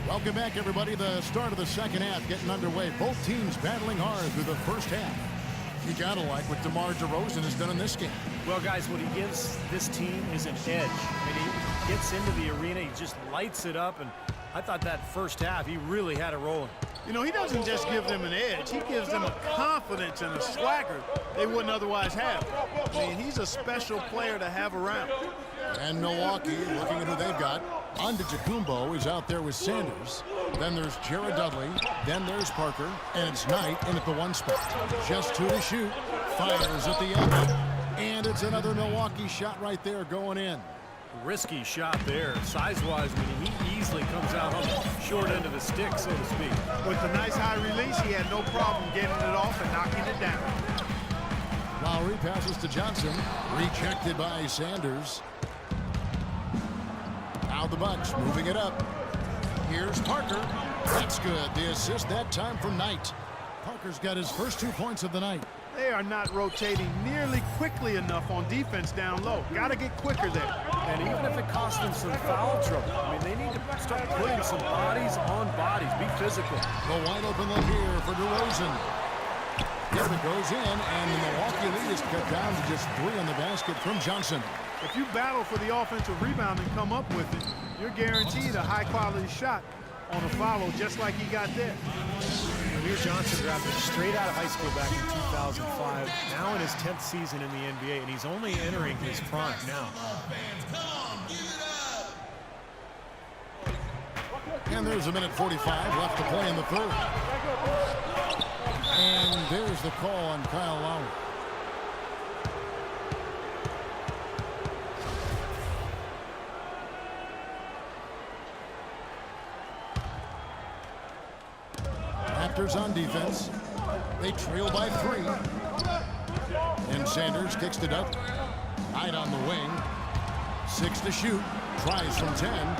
Welcome back, everybody. The start of the second half getting underway. Both teams battling hard through the first half. You gotta like what DeMar DeRozan has done in this game. Well, guys, what he gives this team is an edge. I mean, he gets into the arena, he just lights it up, and I thought that first half, he really had it rolling. You know, he doesn't just give them an edge. He gives them a confidence and a swagger they wouldn't otherwise have. I mean, he's a special player to have around. And Milwaukee, looking at who they've got. Antetokounmpo is out there with Sanders. Then there's Jared Dudley. Then there's Parker. And it's Knight in at the one spot. Just two to shoot. Fires at the end. And it's another Milwaukee shot right there going in. Risky shot there. Size-wise, I mean, he easily comes out on the short end of the stick, so to speak. With the nice high release, he had no problem getting it off and knocking it down. Lowry passes to Johnson. Rejected by Sanders. Now the Bucks moving it up. Here's Parker. That's good. The assist that time from Knight. Parker's got his first 2 points of the night. They are not rotating nearly quickly enough on defense down low. Got to get quicker there. And even if it costs them some foul trouble, I mean, they need to start putting some bodies on bodies. Be physical. The wide open look here for DeRozan. Yep, it goes in, and the Milwaukee lead is cut down to just 3 on the basket from Johnson. If you battle for the offensive rebound and come up with it, you're guaranteed a high-quality shot on a follow just like he got there. Amir Johnson drafted straight out of high school back in 2005, now in his 10th season in the NBA, and he's only entering his prime now. And there's a minute 45 left to play in the third. And there's the call on Kyle Lowry. Raptors on defense. They trail by 3. And Sanders kicks it up. Knight on the wing. 6 to shoot. Tries from 10.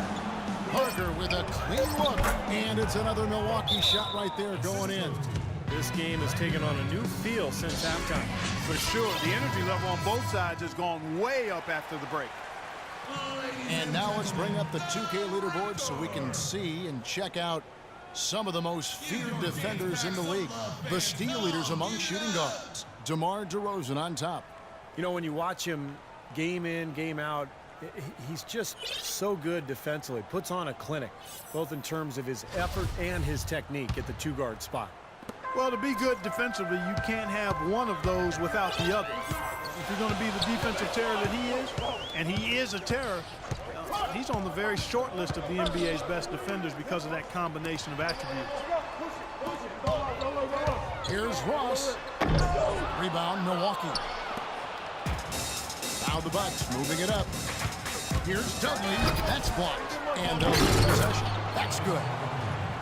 Parker with a clean look. And it's another Milwaukee shot right there going in. This game has taken on a new feel since halftime. For sure, the energy level on both sides has gone way up after the break. And now let's bring up the 2K leaderboard so we can see and check out some of the most feared defenders in the league. The steal leaders among shooting guards. DeMar DeRozan on top. You know, when you watch him game in, game out, he's just so good defensively. Puts on a clinic, both in terms of his effort and his technique at the 2-guard spot. Well, to be good defensively, you can't have one of those without the other. If you're going to be the defensive terror that he is, and he is a terror, he's on the very short list of the NBA's best defenders because of that combination of attributes. Here's Ross. Rebound, Milwaukee. Now the Bucks moving it up. Here's Dudley. That's blocked. And they'll lose possession. That's good.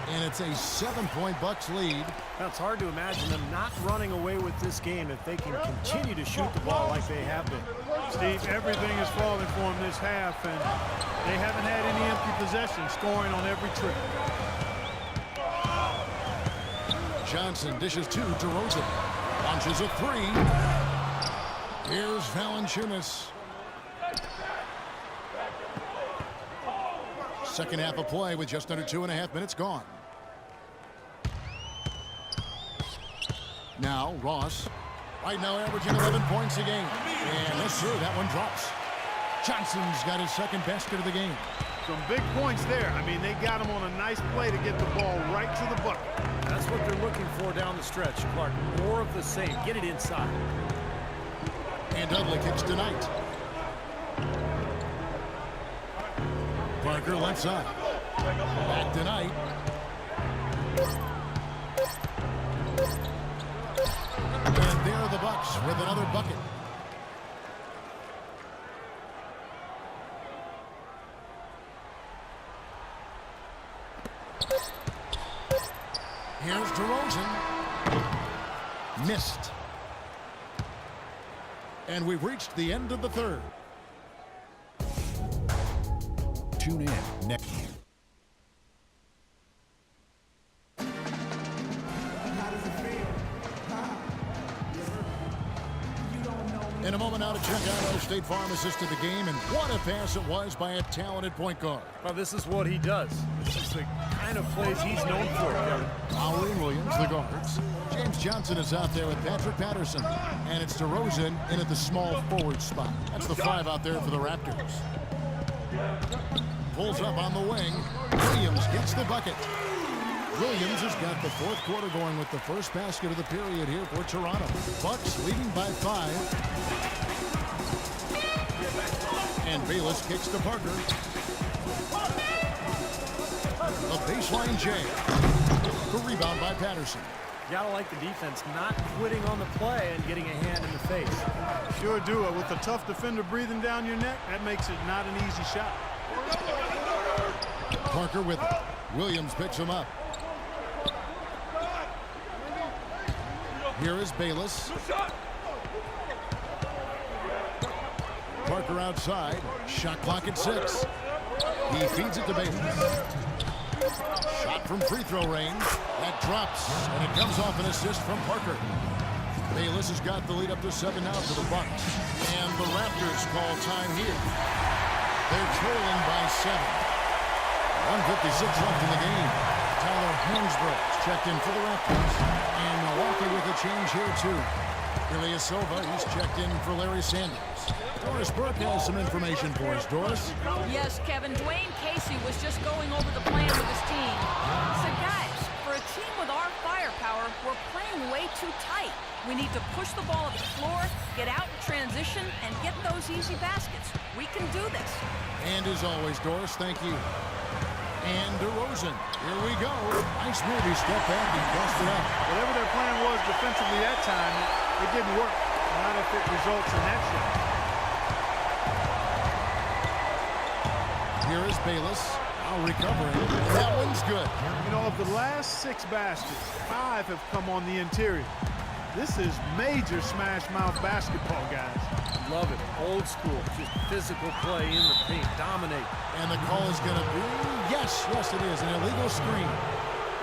And it's a 7-point Bucks lead. Now, it's hard to imagine them not running away with this game if they can continue to shoot the ball like they have been. Steve, everything is falling for them this half, and they haven't had any empty possessions, scoring on every trip. Johnson dishes to DeRozan. Launches a 3. Here's Valanciunas. Second half of play with just under 2.5 minutes gone. Now Ross. Right now averaging 11 points a game. And yes, sir, that one drops. Johnson's got his second basket of the game. Some big points there. I mean, they got him on a nice play to get the ball right to the bucket. That's what they're looking for down the stretch, Clark. More of the same. Get it inside. And Dudley kicks to Knight. Parker left side. Back to Knight. And there are the Bucks with another bucket. Here's DeRozan. Missed. And we've reached the end of the third. Tune in next. In a moment now to check out our State Farm assist to the game, and what a pass it was by a talented point guard. Well, this is what he does. This is the kind of plays he's known for, Kevin. Lowry and Williams, the guards. James Johnson is out there with Patrick Patterson. And it's DeRozan in at the small forward spot. That's the 5 out there for the Raptors. Pulls up on the wing. Williams gets the bucket. Williams has got the fourth quarter going with the first basket of the period here for Toronto. Bucks leading by 5. And Bayless kicks to Parker. A baseline J. The rebound by Patterson. You gotta like the defense not quitting on the play and getting a hand in the face. Sure do it. With a tough defender breathing down your neck, that makes it not an easy shot. Parker with it. Williams picks him up. Here is Bayless. Parker outside. Shot clock at 6. He feeds it to Bayless. Shot from free throw range. That drops, and it comes off an assist from Parker. Bayless has got the lead up to 7 now for the Bucks. And the Raptors call time here. They're trailing by 7. 1:56 left in the game. Tyler Hansbrough's checked in for the Raptors. And Milwaukee with a change here, too. Ilyasova, he's checked in for Larry Sanders. Doris Burke has some information for us. Doris? Yes, Kevin. Dwayne Casey was just going over the plan with his team. He said, guys, for a team with our firepower, we're playing way too tight. We need to push the ball up the floor, get out in transition, and get those easy baskets. We can do this. And as always, Doris, thank you. And DeRozan. Here we go. Nice move. He stepped back and busted up. Whatever their plan was defensively that time, it didn't work. Not if it results in that shot. Here is Bayless. Now recovering. That one's good. You know, of the last 6 baskets, 5 have come on the interior. This is major smash mouth basketball, guys. Love it. Old school. Just physical play in the paint. Dominate. And the call is going to be, yes, it is, an illegal screen.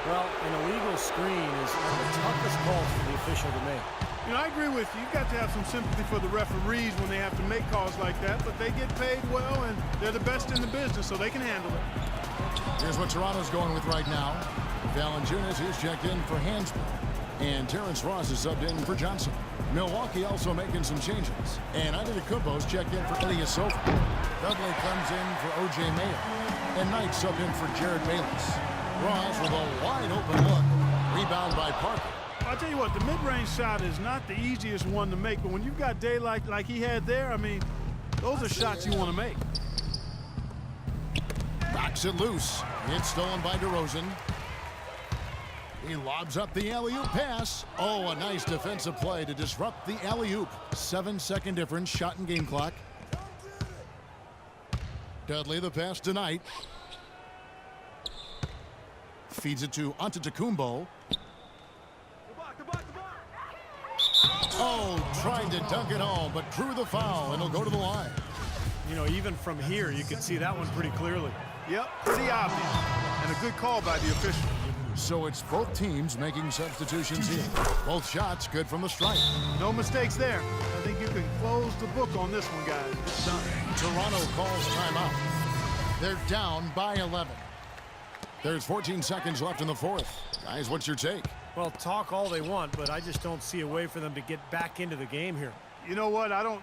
Well, an illegal screen is one of the toughest calls for the official to make. You know, I agree with you. You've got to have some sympathy for the referees when they have to make calls like that, but they get paid well, and they're the best in the business, so they can handle it. Here's what Toronto's going with right now. Valanciunas is checked in for Hansbrough. And Terrence Ross is subbed in for Johnson. Milwaukee also making some changes. And Antetokounmpo's checked in for Ilyasova. Dudley comes in for O.J. Mayo. And Knight subbed in for Jared Bayless. Ross with a wide open look. Rebound by Parker. I'll tell you what, the mid-range shot is not the easiest one to make, but when you've got daylight like he had there, I mean, those are shots you want to make. Knocks it loose. It's stolen by DeRozan. He lobs up the alley-oop pass. Oh, a nice defensive play to disrupt the alley-oop. 7-second difference, shot and game clock. Dudley the pass to Knight. Feeds it to Antetokounmpo. Oh, tried to dunk it home, but drew the foul, and he'll go to the line. You know, even from here, you can see that one pretty clearly. Yep, pretty obvious. And a good call by the official. So it's both teams making substitutions here. Both shots good from the stripe. No mistakes there. I think you can close the book on this one, guys. It's done. Toronto calls timeout. They're down by 11. There's 14 seconds left in the fourth. Guys, what's your take? Well, talk all they want, but I just don't see a way for them to get back into the game here. You know what? I don't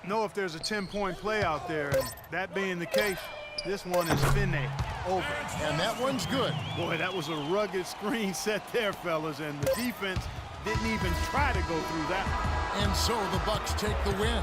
know if there's a 10-point play out there. And that being the case, this one is finished. Over. And that one's good. Boy, that was a rugged screen set there, fellas, and the defense didn't even try to go through that. And so the Bucks take the win.